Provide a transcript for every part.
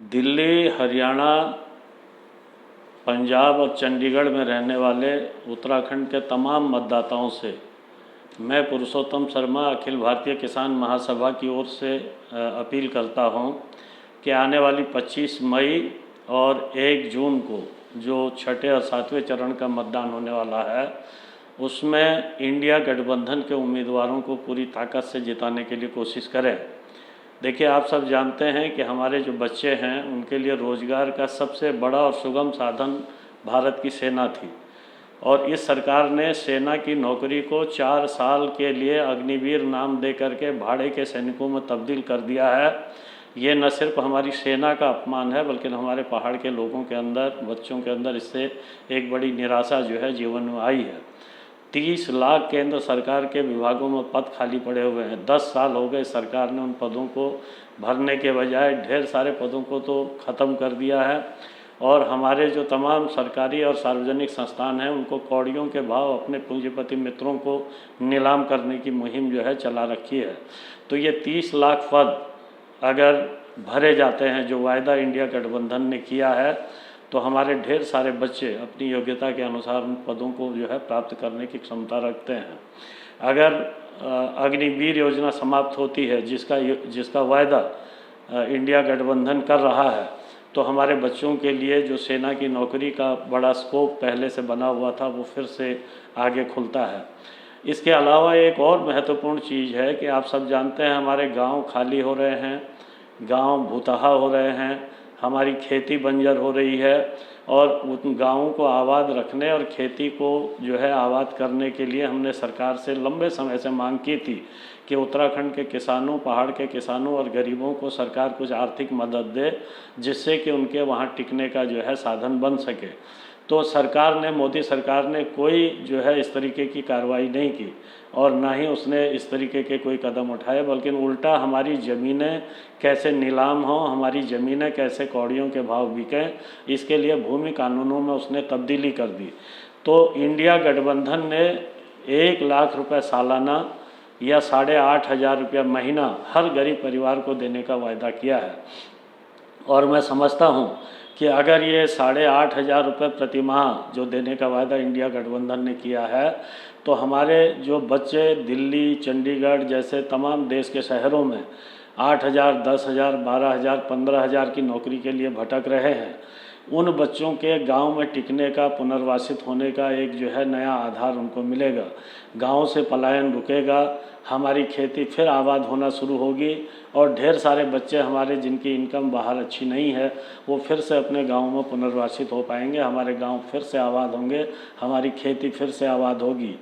दिल्ली, हरियाणा, पंजाब और चंडीगढ़ में रहने वाले उत्तराखंड के तमाम मतदाताओं से मैं पुरुषोत्तम शर्मा अखिल भारतीय किसान महासभा की ओर से अपील करता हूं कि आने वाली 25 मई और 1 जून को जो छठे और सातवें चरण का मतदान होने वाला है, उसमें इंडिया गठबंधन के उम्मीदवारों को पूरी ताकत से जिताने के लिए कोशिश करें। देखिए, आप सब जानते हैं कि हमारे जो बच्चे हैं उनके लिए रोज़गार का सबसे बड़ा और सुगम साधन भारत की सेना थी, और इस सरकार ने सेना की नौकरी को 4 साल के लिए अग्निवीर नाम दे करके भाड़े के सैनिकों में तब्दील कर दिया है। ये न सिर्फ हमारी सेना का अपमान है, बल्कि हमारे पहाड़ के लोगों के अंदर, बच्चों के अंदर इससे एक बड़ी निराशा जो है जीवन में आई है। 30 लाख केंद्र सरकार के विभागों में पद खाली पड़े हुए हैं। 10 साल हो गए सरकार ने उन पदों को भरने के बजाय ढेर सारे पदों को तो ख़त्म कर दिया है, और हमारे जो तमाम सरकारी और सार्वजनिक संस्थान हैं उनको कौड़ियों के भाव अपने पूंजीपति मित्रों को नीलाम करने की मुहिम जो है चला रखी है। तो ये 30 लाख पद अगर भरे जाते हैं जो वायदा इंडिया गठबंधन ने किया है, तो हमारे ढेर सारे बच्चे अपनी योग्यता के अनुसार उन पदों को जो है प्राप्त करने की क्षमता रखते हैं। अगर अग्निवीर योजना समाप्त होती है, जिसका वायदा इंडिया गठबंधन कर रहा है, तो हमारे बच्चों के लिए जो सेना की नौकरी का बड़ा स्कोप पहले से बना हुआ था वो फिर से आगे खुलता है। इसके अलावा एक और महत्वपूर्ण चीज़ है कि आप सब जानते हैं हमारे गांव खाली हो रहे हैं, गांव भूतहा हो रहे हैं, हमारी खेती बंजर हो रही है, और उन गाँवों को आबाद रखने और खेती को जो है आबाद करने के लिए हमने सरकार से लंबे समय से मांग की थी कि उत्तराखंड के किसानों, पहाड़ के किसानों और गरीबों को सरकार कुछ आर्थिक मदद दे, जिससे कि उनके वहाँ टिकने का जो है साधन बन सके। तो सरकार ने, मोदी सरकार ने कोई जो है इस तरीके की कार्रवाई नहीं की, और ना ही उसने इस तरीके के कोई कदम उठाए, बल्कि उल्टा हमारी ज़मीनें कैसे नीलाम हों, हमारी ज़मीनें कैसे कौड़ियों के भाव बिकें, इसके लिए भूमि कानूनों में उसने तब्दीली कर दी। तो इंडिया गठबंधन ने 1 लाख रुपए सालाना या 8,500 रुपया महीना हर गरीब परिवार को देने का वायदा किया है, और मैं समझता हूँ कि अगर ये 8,500 रुपये प्रति माह जो देने का वायदा इंडिया गठबंधन ने किया है, तो हमारे जो बच्चे दिल्ली, चंडीगढ़ जैसे तमाम देश के शहरों में 8,000, 10,000, 12,000, 15,000 की नौकरी के लिए भटक रहे हैं, उन बच्चों के गांव में टिकने का, पुनर्वासित होने का एक जो है नया आधार उनको मिलेगा। गांव से पलायन रुकेगा, हमारी खेती फिर आबाद होना शुरू होगी, और ढेर सारे बच्चे हमारे जिनकी इनकम बाहर अच्छी नहीं है वो फिर से अपने गाँव में पुनर्वासित हो पाएंगे, हमारे गाँव फिर से आबाद होंगे, हमारी खेती फिर से आबाद होगी।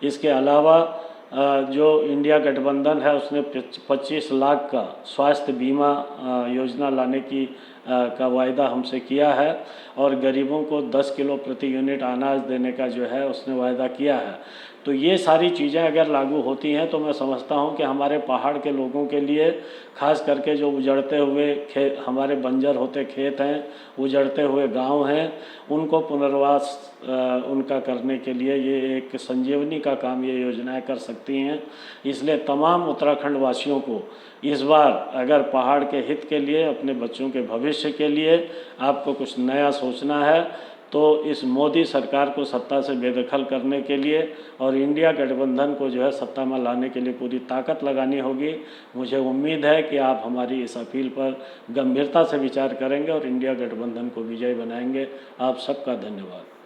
इसके अलावा जो इंडिया गठबंधन है उसने 25 लाख का स्वास्थ्य बीमा योजना लाने की का वायदा हमसे किया है, और गरीबों को 10 किलो प्रति यूनिट अनाज देने का जो है उसने वायदा किया है। तो ये सारी चीज़ें अगर लागू होती हैं तो मैं समझता हूँ कि हमारे पहाड़ के लोगों के लिए, खास करके जो उजड़ते हुए हमारे बंजर होते खेत हैं, उजड़ते हुए गांव हैं, उनको पुनर्वास उनका करने के लिए ये एक संजीवनी का काम ये योजनाएं कर सकती हैं। इसलिए तमाम उत्तराखंड वासियों को इस बार अगर पहाड़ के हित के लिए, अपने बच्चों के भविष्य के लिए आपको कुछ नया सोचना है, तो इस मोदी सरकार को सत्ता से बेदखल करने के लिए और इंडिया गठबंधन को जो है सत्ता में लाने के लिए पूरी ताकत लगानी होगी। मुझे उम्मीद है कि आप हमारी इस अपील पर गंभीरता से विचार करेंगे और इंडिया गठबंधन को विजयी बनाएंगे। आप सबका धन्यवाद।